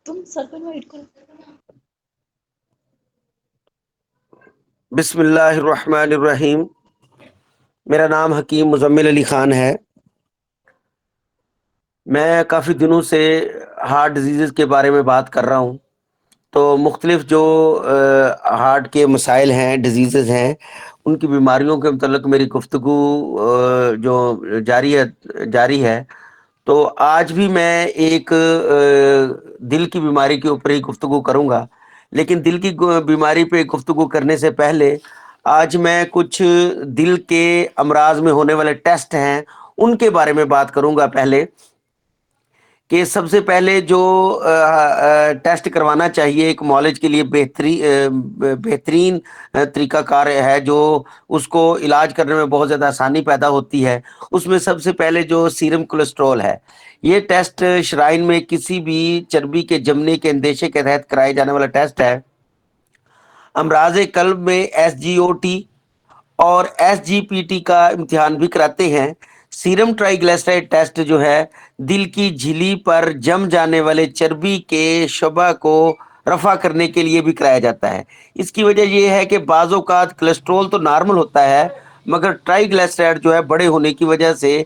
تم سر کو انوائٹ کرو. بسم اللہ الرحمن الرحیم. میرا نام حکیم مزمل علی خان ہے. میں کافی دنوں سے ہارٹ ڈیزیزز کے بارے میں بات کر رہا ہوں. تو مختلف جو ہارٹ کے مسائل ہیں، ڈیزیزز ہیں، ان کی بیماریوں کے متعلق میری گفتگو جو جاری ہے. تو آج بھی میں ایک دل کی بیماری کے اوپر ہی گفتگو کروں گا. لیکن دل کی بیماری پہ گفتگو کرنے سے پہلے آج میں کچھ دل کے امراض میں ہونے والے ٹیسٹ ہیں ان کے بارے میں بات کروں گا. پہلے کہ سب سے پہلے جو ٹیسٹ کروانا چاہیے ایک معالج کے لیے بہترین طریقہ کار ہے، جو اس کو علاج کرنے میں بہت زیادہ آسانی پیدا ہوتی ہے. اس میں سب سے پہلے جو سیرم کولیسٹرول ہے، یہ ٹیسٹ شرائن میں کسی بھی چربی کے جمنے کے اندیشے کے تحت کرائے جانے والا ٹیسٹ ہے. امراض قلب میں ایس جی او ٹی اور ایس جی پی ٹی کا امتحان بھی کراتے ہیں. سیرم ٹرائی گلیسرائڈ ٹیسٹ جو ہے دل کی جھلی پر جم جانے والے چربی کے شعبہ کو رفع کرنے کے لیے بھی کرایا جاتا ہے. اس کی وجہ یہ ہے کہ بعض اوقات کولیسٹرول تو نارمل ہوتا ہے، مگر ٹرائی گلیسرائڈ جو ہے بڑے ہونے کی وجہ سے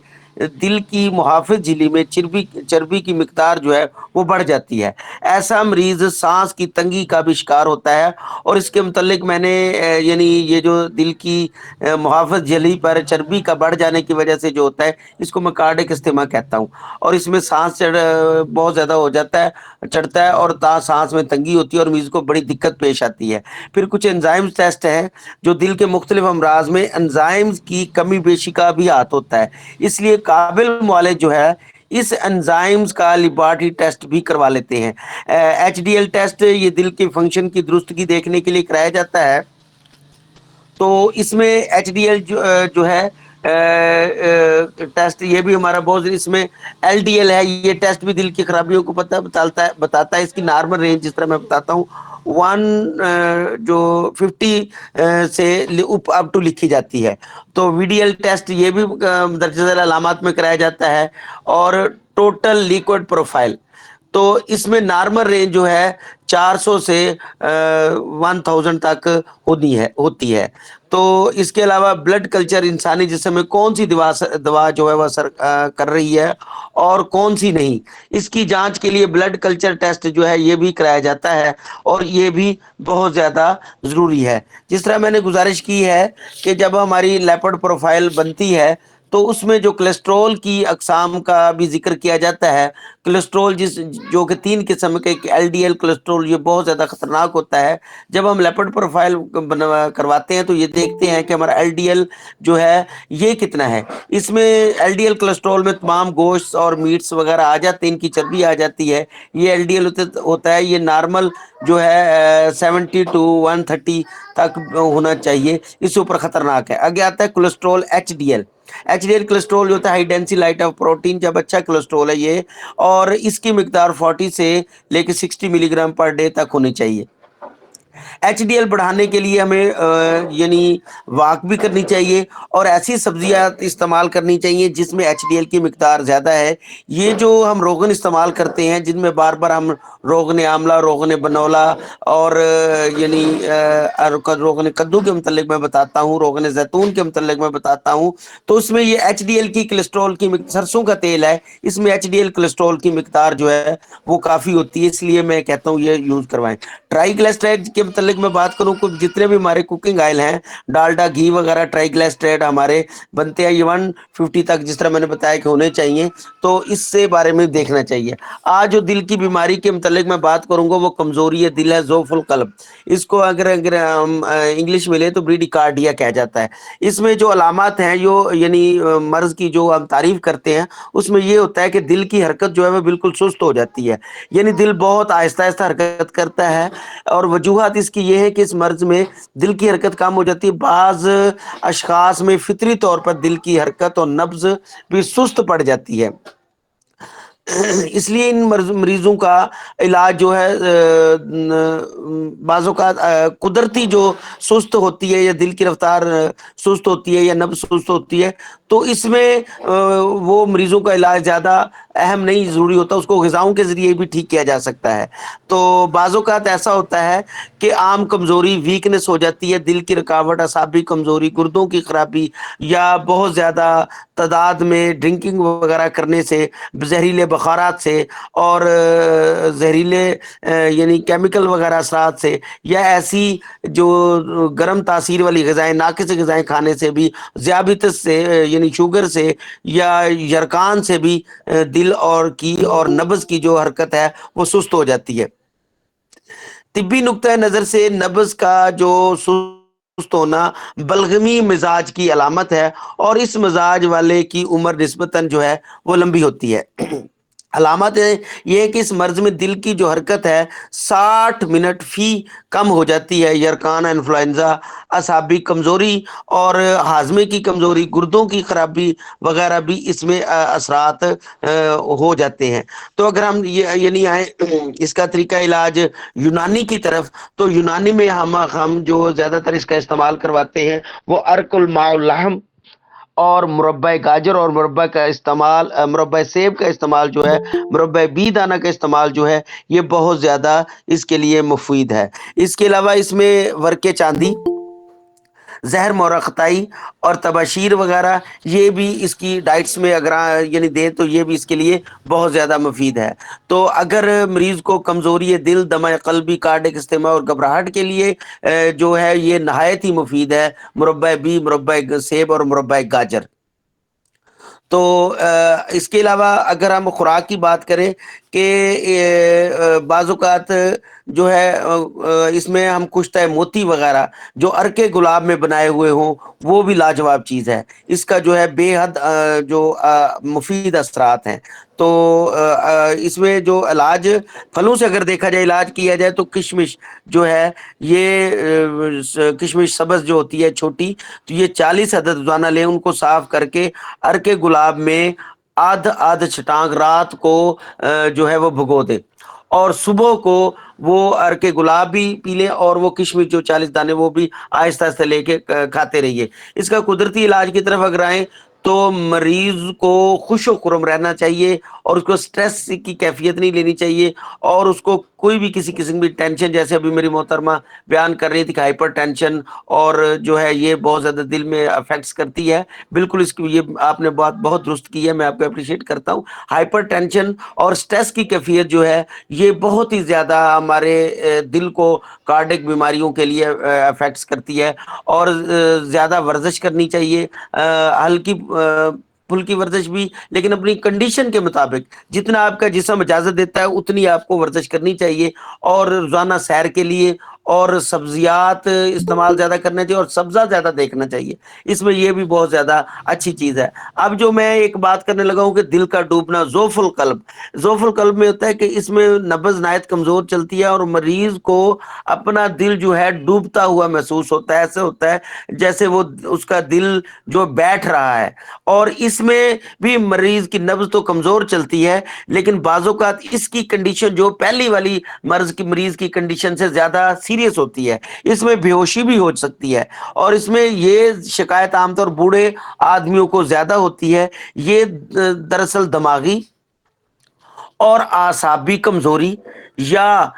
دل کی محافظ جھلی میں چربی کی مقدار جو ہے وہ بڑھ جاتی ہے. ایسا مریض سانس کی تنگی کا بھی شکار ہوتا ہے. اور اس کے متعلق میں نے یعنی یہ جو دل کی محافظ جھلی پر چربی کا بڑھ جانے کی وجہ سے جو ہوتا ہے، اس کو میں کارڈک استھما کہتا ہوں. اور اس میں سانس بہت زیادہ ہو جاتا ہے، چڑھتا ہے، اور سانس میں تنگی ہوتی ہے اور مریض کو بڑی دقت پیش آتی ہے. پھر کچھ انزائمز ٹیسٹ ہیں جو دل کے مختلف امراض میں انزائمز کی کمی بیشی کا بھی ہاتھ ہوتا ہے. اس لیے قابل معالج جو ہے اس انزائمز کا لیبارٹری ٹیسٹ بھی کروا لیتے ہیں. ایچ ڈی ایل ٹیسٹ یہ دل کے فنکشن کی درستگی دیکھنے کے لیے کرایا جاتا ہے. تو اس میں ایچ ڈی ایل جو ہے ٹیسٹ یہ بھی ہمارا بہت، اس میں ایل ڈی ایل ہے، یہ ٹیسٹ بھی دل کی خرابیوں کو بتاتا ہے. اس کی نارمل رینج جس طرح میں بتاتا ہوں 150 سے اپ ٹو لکھی جاتی ہے. تو وی ڈی ایل ٹیسٹ یہ بھی درجہ ذیل علامات میں کرایا جاتا ہے. اور ٹوٹل لیکوڈ پروفائل، تو اس میں نارمل رینج جو ہے 400 سے 1000 تک ہوتی ہے. تو اس کے علاوہ بلڈ کلچر انسانی جسم میں کون سی دوا جو ہے وہ اثر کر رہی ہے اور کون سی نہیں، اس کی جانچ کے لیے بلڈ کلچر ٹیسٹ جو ہے یہ بھی کرایا جاتا ہے. اور یہ بھی بہت زیادہ ضروری ہے. جس طرح میں نے گزارش کی ہے کہ جب ہماری لیپڈ پروفائل بنتی ہے تو اس میں جو کولیسٹرول کی اقسام کا بھی ذکر کیا جاتا ہے. کولیسٹرول جو کہ 3 قسم کے ایل ڈی ایل کولیسٹرول، یہ بہت زیادہ خطرناک ہوتا ہے. جب ہم لیپڈ پروفائل کرواتے ہیں تو یہ دیکھتے ہیں کہ ہمارا ایل ڈی ایل جو ہے یہ کتنا ہے. اس میں ایل ڈی ایل کولیسٹرول میں تمام گوشت اور میٹس وغیرہ آ جاتے ہیں، ان کی چربی آ جاتی ہے. یہ ایل ڈی ایل ہوتا ہے، یہ نارمل جو ہے 70 to 130 تک ہونا چاہیے، اس سے اوپر خطرناک ہے. آگے آتا ہے cholesterol H D L. H D L cholesterol جو ہوتا ہے high density light of protein, جب اچھا کولیسٹرول ہے یہ، اور اس کی مقدار 40 سے لے کے 60 ملی گرام پر ڈے تک ہونی چاہیے. ایچ ڈی ایل بڑھانے کے لیے ہمیں یعنی واک بھی کرنی چاہیے اور ایسی سبزیاں استعمال کرنی چاہیے جس میں ایچ ڈی ایل کی مقدار زیادہ ہے. یہ جو ہم روغن استعمال کرتے ہیں جن میں بار بار ہم روغن آملہ، روغن بنولا اور یعنی روغن کدو کے متعلق میں بتاتا ہوں، روغن زیتون کے متعلق میں بتاتا ہوں، تو اس میں یہ ایچ ڈی ایل کی کولیسٹرول کی سرسوں کا تیل ہے، اس میں ایچ ڈی ایل کولیسٹرول کی مقدار جو ہے وہ کافی ہوتی ہے. اس لیے میں کہتا ہوں یہ یوز کروائیں. ٹرائی گلیسرائڈ کے متعلق میں بات کروں، جتنے بھی ہمارے کوکنگ آئل ہیں، ڈالڈا، گھی وغیرہ، ٹرائی گلیسرائڈ ہمارے بنتے ہیں، یہ 150 تک جس طرح میں نے بتایا کہ ہونے چاہیے. تو اس سے بارے میں دیکھنا چاہیے. آج جو دل کی بیماری کے متعلق میں بات کروں گا وہ کمزوری ہے دل ہے، ضعف القلب. اس کو اگر ہم انگلش میں لیں تو بریڈی کارڈیا کہا جاتا ہے. اس میں جو علامات ہیں یعنی مرض کی جو ہم تعریف کرتے ہیں، اس میں یہ ہوتا ہے کہ دل کی حرکت جو ہے وہ بالکل سست ہو جاتی ہے، یعنی دل بہت آہستہ آہستہ حرکت کرتا ہے. اور وجوہات اس کی یہ ہے کہ اس مرض میں دل کی حرکت کم ہو جاتی ہے. بعض اشخاص میں فطری طور پر دل کی حرکت اور نبض بھی سست پڑ جاتی ہے. اس لیے ان مریضوں کا علاج جو ہے بعض اوقات قدرتی جو سست ہوتی ہے یا دل کی رفتار سست ہوتی ہے یا نبض سست ہوتی ہے، تو اس میں وہ مریضوں کا علاج زیادہ اہم نہیں ضروری ہوتا، اس کو غذاؤں کے ذریعے بھی ٹھیک کیا جا سکتا ہے۔ تو بعض اوقات ایسا ہوتا ہے کہ عام کمزوری ویکنس ہو جاتی ہے، دل کی رکاوٹ، اعصابی کمزوری، گردوں کی خرابی، یا بہت زیادہ تعداد میں ڈرنکنگ وغیرہ کرنے سے، زہریلے بخارات سے، اور زہریلے یعنی کیمیکل وغیرہ اثرات سے، یا ایسی جو گرم تاثیر والی غذائیں، ناقص غذائیں کھانے سے بھی، ذیابیطس سے یعنی شوگر سے، یا یرکان سے بھی دل اور نبض کی جو حرکت ہے وہ سست ہو جاتی ہے۔ طبی نقطۂ نظر سے نبض کا جو سست ہونا بلغمی مزاج کی علامت ہے، اور اس مزاج والے کی عمر نسبتاً جو ہے وہ لمبی ہوتی ہے۔ علامات یہ ہے کہ اس مرض میں دل کی جو حرکت ہے 60 منٹ فی کم ہو جاتی ہے، یرکان، انفلوئنزا، اعصابی کمزوری اور ہاضمے کی کمزوری، گردوں کی خرابی وغیرہ بھی اس میں اثرات ہو جاتے ہیں۔ تو اگر ہم یعنی آئیں اس کا طریقہ علاج یونانی کی طرف، تو یونانی میں ہم جو زیادہ تر اس کا استعمال کرواتے ہیں وہ ارک الماء اللحم اور مربع گاجر اور مربع کا استعمال، مربع سیب کا استعمال جو ہے، مربع بی دانہ کا استعمال جو ہے، یہ بہت زیادہ اس کے لیے مفید ہے۔ اس کے علاوہ اس میں ورق چاندی، زہر مورختائی اور تباشیر وغیرہ، یہ بھی اس کی ڈائٹس میں اگر یعنی دیں تو یہ بھی اس کے لیے بہت زیادہ مفید ہے۔ تو اگر مریض کو کمزوری دل، دمہ قلبی، کارڈک استما اور گھبراہٹ کے لیے جو ہے یہ نہایت ہی مفید ہے، مربع بی، مربع سیب اور مربع گاجر۔ تو اس کے علاوہ اگر ہم خوراک کی بات کریں کہ بعض اوقات جو ہے اس میں ہم کشتہ موتی وغیرہ جو ارکے گلاب میں بنائے ہوئے ہوں، وہ بھی لاجواب چیز ہے، اس کا جو ہے بے حد جو مفید اثرات ہیں۔ تو اس میں جو علاج پھلوں سے اگر دیکھا جائے، علاج کیا جائے تو کشمش جو ہے، یہ کشمش سبز جو ہوتی ہے چھوٹی، تو یہ 40 عدد روزانہ لیں، ان کو صاف کر کے ارکے گلاب میں آدھ چھٹانک رات کو جو ہے وہ بھگو دے، اور صبح کو وہ ارکے گلاب بھی پی لیں، اور وہ کشمش جو 40 دانے وہ بھی آہستہ آہستہ لے کے کھاتے رہیے۔ اس کا قدرتی علاج کی طرف اگر آئیں تو مریض کو خوش و خرم رہنا چاہیے، اور اس کو سٹریس کی کیفیت نہیں لینی چاہیے، اور اس کو کوئی بھی کسی قسم کی ٹینشن، جیسے ابھی میری محترمہ بیان کر رہی تھی کہ ہائپر ٹینشن اور جو ہے یہ بہت زیادہ دل میں افیکٹس کرتی ہے، بالکل اس کی یہ آپ نے بات بہت درست کی ہے، میں آپ کو اپریشیٹ کرتا ہوں۔ ہائپر ٹینشن اور سٹریس کی کیفیت جو ہے یہ بہت ہی زیادہ ہمارے دل کو کارڈک بیماریوں کے لیے افیکٹس کرتی ہے، اور زیادہ ورزش کرنی چاہیے، ہلکی پھلکی ورزش بھی، لیکن اپنی کنڈیشن کے مطابق جتنا آپ کا جسم اجازت دیتا ہے اتنی آپ کو ورزش کرنی چاہیے، اور روزانہ سیر کے لیے اور سبزیات استعمال زیادہ کرنا چاہیے، اور سبزہ زیادہ دیکھنا چاہیے، اس میں یہ بھی بہت زیادہ اچھی چیز ہے۔ اب جو میں ایک بات کرنے لگا ہوں کہ دل کا ڈوبنا، ضعف القلب، ضعف القلب میں ہوتا ہے کہ اس میں نبض نہایت کمزور چلتی ہے، اور مریض کو اپنا دل جو ہے ڈوبتا ہوا محسوس ہوتا ہے، ایسے ہوتا ہے جیسے وہ اس کا دل جو بیٹھ رہا ہے، اور اس میں بھی مریض کی نبض تو کمزور چلتی ہے، لیکن بعض اوقات اس کی کنڈیشن جو پہلی والی مرض کی مریض کی کنڈیشن سے زیادہ سیریس ہوتی ہے، اس میں بے ہوشی بھی ہو سکتی ہے، اور اس میں یہ شکایت عام طور بوڑھے آدمیوں کو زیادہ ہوتی ہے۔ یہ دراصل دماغی اور اعصابی کمزوری، یا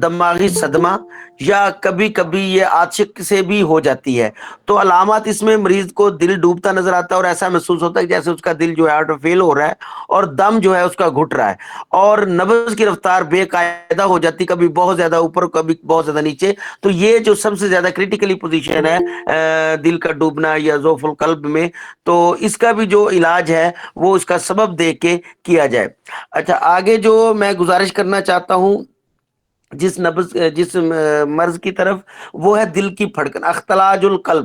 دماغی صدمہ، یا کبھی کبھی یہ عاشق سے بھی ہو جاتی ہے۔ تو علامات اس میں مریض کو دل ڈوبتا نظر آتا ہے، اور ایسا محسوس ہوتا ہے جیسے اس کا دل جو ہے ہارٹ فیل ہو رہا ہے، اور دم جو ہے اس کا گھٹ رہا ہے، اور نبض کی رفتار بے قاعدہ ہو جاتی، کبھی بہت زیادہ اوپر، کبھی بہت زیادہ نیچے۔ تو یہ جو سب سے زیادہ کریٹیکلی پوزیشن ہے دل کا ڈوبنا یا ضعف القلب میں، تو اس کا بھی جو علاج ہے وہ اس کا سبب دیکھ کے کیا جائے۔ اچھا، آگے جو میں گزارش کرنا چاہتا ہوں جس مرض کی طرف، وہ ہے دل کی پھڑکن، اختلاج القلب۔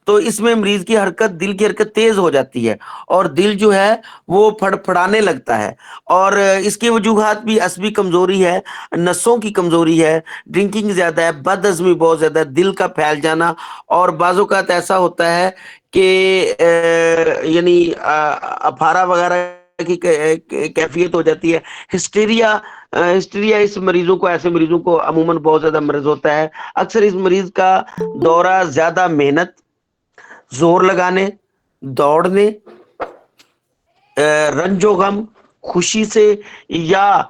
تو اس میں مریض کی حرکت، دل کی حرکت تیز ہو جاتی ہے، اور دل جو ہے وہ پھڑانے لگتا ہے، اور اس کی وجوہات بھی عصبی کمزوری ہے، نسوں کی کمزوری ہے، ڈرنکنگ زیادہ ہے، بد ہضمی بہت زیادہ ہے، دل کا پھیل جانا، اور بعض اوقات ایسا ہوتا ہے کہ یعنی افارہ وغیرہ کی کیفیت ہو جاتی ہے، ہسٹیریا۔ ہسٹیریا اس مریضوں کو، ایسے مریضوں کو عموماً بہت زیادہ مرض ہوتا ہے۔ اکثر اس مریض کا دورہ زیادہ محنت، زور لگانے، دوڑنے، رنج و غم، خوشی سے یا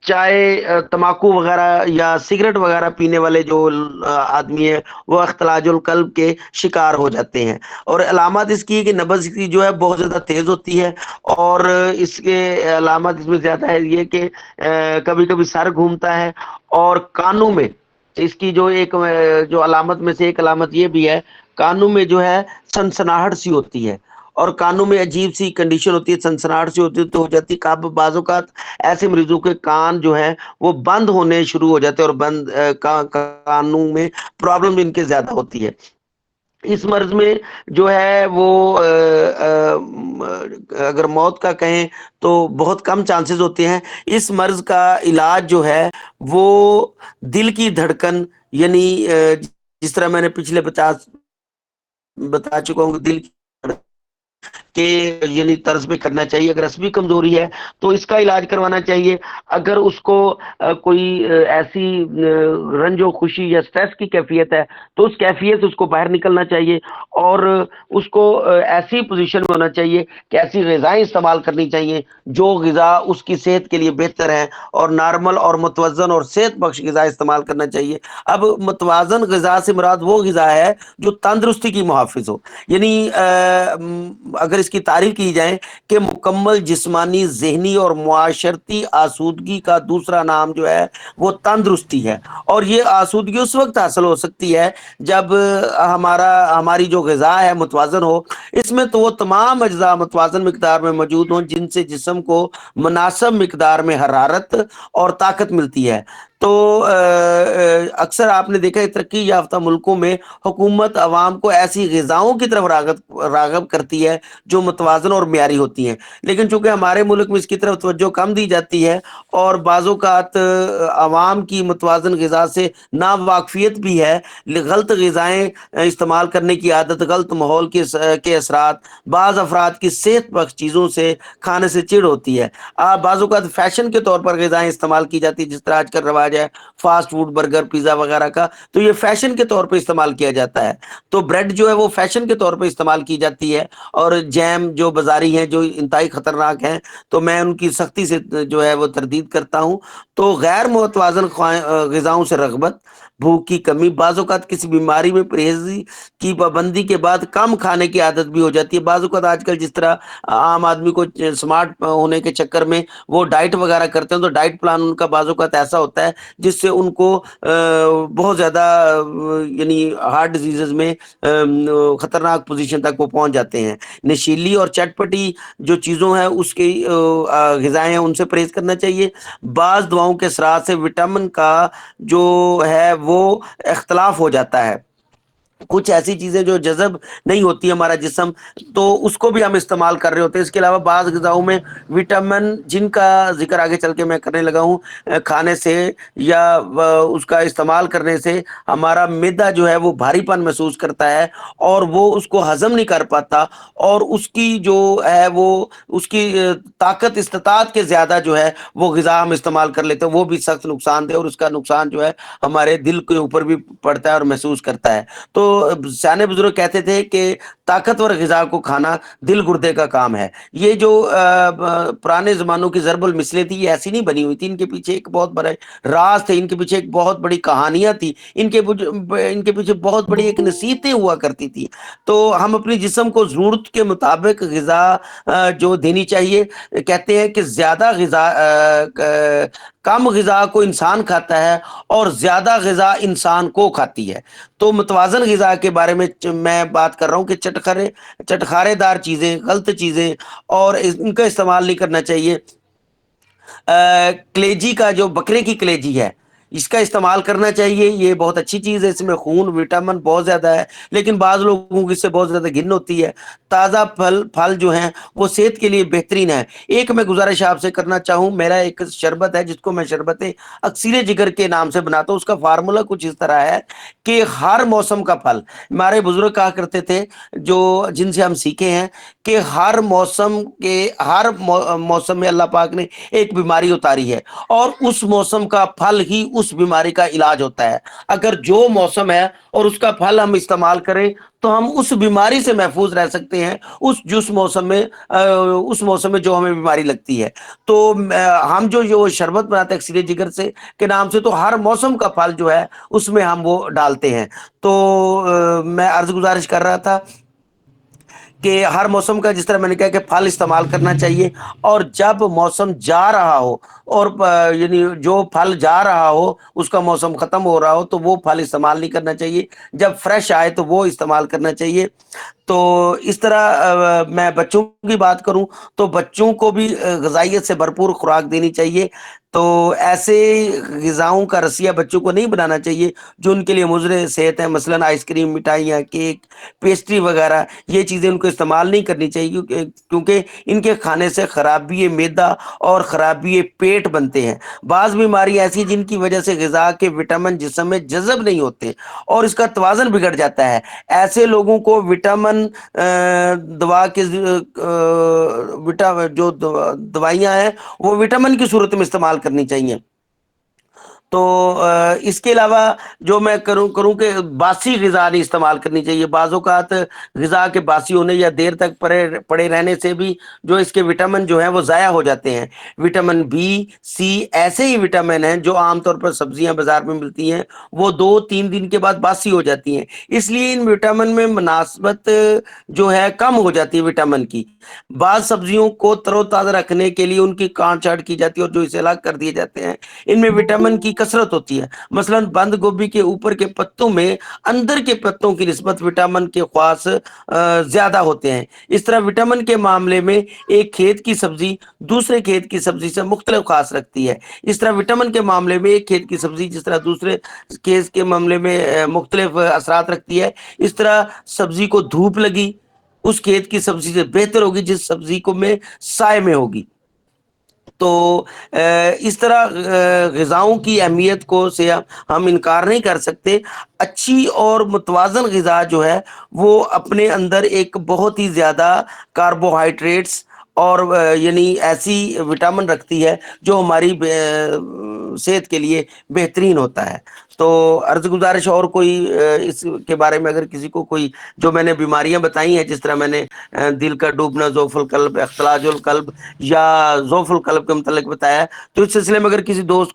چائے تماکو وغیرہ یا سگریٹ وغیرہ پینے والے جو آدمی ہیں وہ اختلاج القلب کے شکار ہو جاتے ہیں. اور علامات اس کی ہے کہ نبض کی جو ہے بہت زیادہ تیز ہوتی ہے. اور اس کے علامات اس میں زیادہ ہے یہ کہ کبھی کبھی سر گھومتا ہے. اور کانوں میں اس کی جو ایک جو علامت میں سے ایک علامت یہ بھی ہے، کانوں میں جو ہے سنسناہٹ سی ہوتی ہے. اور کانوں میں عجیب سی کنڈیشن ہوتی ہے، سنسناہٹ سی ہوتی ہے تو ہو جاتی ہے. بعض اوقات ایسے مریضوں کے کان جو ہے وہ بند ہونے شروع ہو جاتے ہیں، اور بند کانوں میں پرابلم ان کے زیادہ ہوتی ہے. اس مرض میں جو ہے وہ اگر موت کا کہیں تو بہت کم چانسز ہوتے ہیں. اس مرض کا علاج جو ہے وہ دل کی دھڑکن، یعنی جس طرح میں نے پچھلے 50 بتا چکا ہوں کہ دل کی کہ یعنی طرز پہ کرنا چاہیے. اگر عصبی کمزوری ہے تو اس کا علاج کروانا چاہیے. اگر اس کو کوئی ایسی رنج و خوشی یا سٹریس کی کیفیت ہے تو اس کیفیت سے اس کو باہر نکلنا چاہیے. اور اس کو ایسی پوزیشن میں ہونا چاہیے کہ ایسی غذائیں استعمال کرنی چاہیے جو غذا اس کی صحت کے لیے بہتر ہے، اور نارمل اور متوازن اور صحت بخش غذا استعمال کرنا چاہیے. اب متوازن غذا سے مراد وہ غذا ہے جو تندرستی کی محافظ ہو. یعنی اگر اس کی تعریف کی جائے کہ مکمل جسمانی، ذہنی اور معاشرتی آسودگی کا دوسرا نام جو ہے وہ تندرستی ہے. اور یہ آسودگی اس وقت حاصل ہو سکتی ہے جب ہماری جو غذا ہے متوازن ہو. اس میں تو وہ تمام اجزاء متوازن مقدار میں موجود ہوں جن سے جسم کو مناسب مقدار میں حرارت اور طاقت ملتی ہے. تو اکثر آپ نے دیکھا ہے ترقی یافتہ ملکوں میں حکومت عوام کو ایسی غذاؤں کی طرف راغب کرتی ہے جو متوازن اور معیاری ہوتی ہیں. لیکن چونکہ ہمارے ملک میں اس کی طرف توجہ کم دی جاتی ہے، اور بعض اوقات عوام کی متوازن غذا سے ناواقفیت بھی ہے، غلط غذائیں استعمال کرنے کی عادت، غلط ماحول کے اثرات، بعض افراد کی صحت بخش چیزوں سے کھانے سے چڑ ہوتی ہے. بعض اوقات فیشن کے طور پر غذائیں استعمال کی جاتی ہے، جس طرح آج کل رواج ہے فاسٹ فوڈ، برگر، پیزا وغیرہ کا، تو یہ فیشن کے طور پہ استعمال کیا جاتا ہے. تو بریڈ جو ہے وہ فیشن کے طور پہ استعمال کی جاتی ہے. اور جیم جو بازاری ہیں جو انتہائی خطرناک ہیں، تو میں ان کی سختی سے جو ہے وہ تردید کرتا ہوں. تو غیر متوازن غذاؤں سے رغبت، بھوک کی کمی، بعض اوقات کسی بیماری میں پرہیزی کی پابندی کے بعد کم کھانے کی عادت بھی ہو جاتی ہے. بعض اوقات آج کل جس طرح عام آدمی کو سمارٹ ہونے کے چکر میں وہ ڈائٹ وغیرہ کرتے ہیں، تو ڈائٹ پلان ان کا بعض اوقات ایسا ہوتا ہے جس سے ان کو بہت زیادہ یعنی ہارٹ ڈیزیزز میں خطرناک پوزیشن تک وہ پہنچ جاتے ہیں. نشیلی اور چٹپٹی جو چیزوں ہیں اس کی غذائیں ہیں ان سے پرہیز کرنا چاہیے. بعض دواؤں کے اثرات سے وٹامن کا جو ہے وہ اختلاف ہو جاتا ہے. کچھ ایسی چیزیں جو جذب نہیں ہوتی ہمارا جسم، تو اس کو بھی ہم استعمال کر رہے ہوتے ہیں. اس کے علاوہ بعض غذاؤں میں وٹامن جن کا ذکر آگے چل کے میں کرنے لگا ہوں، کھانے سے یا اس کا استعمال کرنے سے ہمارا معدہ جو ہے وہ بھاری پن محسوس کرتا ہے، اور وہ اس کو ہضم نہیں کر پاتا، اور اس کی جو ہے وہ اس کی طاقت استطاعت کے زیادہ جو ہے وہ غذا ہم استعمال کر لیتے ہیں. وہ بھی سخت نقصان دہ، اور اس کا نقصان جو ہے ہمارے دل کے اوپر بھی پڑتا ہے اور محسوس کرتا ہے. تو سیانے بزرگ کہتے تھے کہ طاقتور غذا کو کھانا دل گردے کا کام ہے. یہ جو پرانے زمانوں کی ضرب المثلیں تھی یہ ایسی نہیں بنی ہوئی تھی، ان کے پیچھے ایک بہت بڑے راز تھے، ان کے پیچھے ایک بہت بڑی کہانیاں تھی، ان کے پیچھے بہت بڑی ایک نصیحتیں ہوا کرتی تھی. تو ہم اپنی جسم کو ضرورت کے مطابق غذا جو دینی چاہیے. کہتے ہیں کہ زیادہ غذا کم غذا کو انسان کھاتا ہے اور زیادہ غذا انسان کو کھاتی ہے. تو متوازن غذا کے بارے میں بات کر رہا ہوں کہ چٹخارے دار چیزیں، غلط چیزیں اور ان کا استعمال نہیں کرنا چاہیے. کلیجی کا جو بکرے کی کلیجی ہے اس کا استعمال کرنا چاہیے. یہ بہت اچھی چیز ہے، اس میں خون، وٹامن بہت زیادہ ہے، لیکن بعض لوگوں کو اس سے بہت زیادہ گھن ہوتی ہے. تازہ پھل جو ہیں وہ صحت کے لیے بہترین ہے. ایک میں گزارش آپ سے کرنا چاہوں، میرا ایک شربت ہے جس کو میں شربت اکسیر جگر کے نام سے بناتا ہوں. اس کا فارمولہ کچھ اس طرح ہے کہ ہر موسم کا پھل، ہمارے بزرگ کہا کرتے تھے جو جن سے ہم سیکھے ہیں، کہ ہر موسم میں اللہ پاک نے ایک بیماری اتاری ہے، اور اس موسم کا پھل ہی اس بیماری کا علاج ہوتا ہے. اگر جو موسم ہے اور اس کا پھل ہم استعمال کریں تو ہم اس بیماری سے محفوظ رہ سکتے ہیں، جس موسم میں اس موسم میں جو ہمیں بیماری لگتی ہے. تو ہم جو شربت بناتے ہیں اکسیر جگر سے کے نام سے، تو ہر موسم کا پھل جو ہے اس میں ہم وہ ڈالتے ہیں. تو میں عرض گزارش کر رہا تھا کہ ہر موسم کا، جس طرح میں نے کہا کہ پھل استعمال کرنا چاہیے، اور جب موسم جا رہا ہو اور یعنی جو پھل جا رہا ہو اس کا موسم ختم ہو رہا ہو تو وہ پھل استعمال نہیں کرنا چاہیے. جب فریش آئے تو وہ استعمال کرنا چاہیے. تو اس طرح میں بچوں کی بات کروں تو بچوں کو بھی غذائیت سے بھرپور خوراک دینی چاہیے. تو ایسے غذاؤں کا رسیہ بچوں کو نہیں بنانا چاہیے جو ان کے لیے مضر صحت ہے، مثلاً آئس کریم، مٹھائیاں، کیک، پیسٹری وغیرہ. یہ چیزیں ان کو استعمال نہیں کرنی چاہیے کیونکہ ان کے کھانے سے خرابی معدہ اور خرابی پیٹ بنتے ہیں. بعض بیماری ایسی جن کی وجہ سے غذا کے وٹامن جسم میں جذب نہیں ہوتے اور اس کا توازن بگڑ جاتا ہے. ایسے لوگوں کو وٹامن دوا کے جو دوائیاں ہیں وہ وٹامن کی صورت میں استعمال کرنی چاہیے. تو اس کے علاوہ جو میں کروں کہ باسی غذا نہیں استعمال کرنی چاہیے. بعض اوقات غذا کے باسی ہونے یا دیر تک پڑے رہنے سے بھی جو اس کے وٹامن جو ہیں وہ ضائع ہو جاتے ہیں. وٹامن بی، سی ایسے ہی وٹامن ہیں جو عام طور پر سبزیاں بازار میں ملتی ہیں، وہ 2-3 دن کے بعد باسی ہو جاتی ہیں. اس لیے ان وٹامن میں مناسبت جو ہے کم ہو جاتی ہے وٹامن کی. بعض سبزیوں کو تر و تازہ رکھنے کے لیے ان کی کاٹ چھانٹ کی جاتی ہے اور جو اسے الگ کر دیے جاتے ہیں. ان میں وٹامن کی کثرت ہوتی ہے. مثلاً بند گوبھی کے اوپر کے پتوں میں اندر کے پتوں کی نسبت وٹامن کے خواص زیادہ ہوتے ہیں. اس طرح وٹامن کے معاملے میں ایک کھیت کی سبزی دوسرے کھیت کی سبزی سے مختلف خاص رکھتی ہے. اس طرح وٹامن کے معاملے میں ایک کھیت کی سبزی جس طرح دوسرے کھیت کے معاملے میں مختلف اثرات رکھتی ہے، اس طرح سبزی کو دھوپ لگی اس کھیت کی سبزی سے بہتر ہوگی جس سبزی کو میں سائے میں ہوگی. تو اس طرح غذاؤں کی اہمیت کو سے ہم انکار نہیں کر سکتے. اچھی اور متوازن غذا جو ہے وہ اپنے اندر ایک بہت ہی زیادہ کاربوہائیڈریٹس اور یعنی ایسی وٹامن رکھتی ہے جو ہماری صحت کے لیے بہترین ہوتا ہے. تو عرض گزارش اور کوئی اس کے بارے میں اگر کسی کو کوئی جو میں نے بیماریاں بتائی ہیں، جس طرح میں نے دل کا ڈوبنا، ضعف القلب، اختلاج القلب یا ضعف القلب کے متعلق بتایا، تو اس سلسلے میں اگر کسی دوست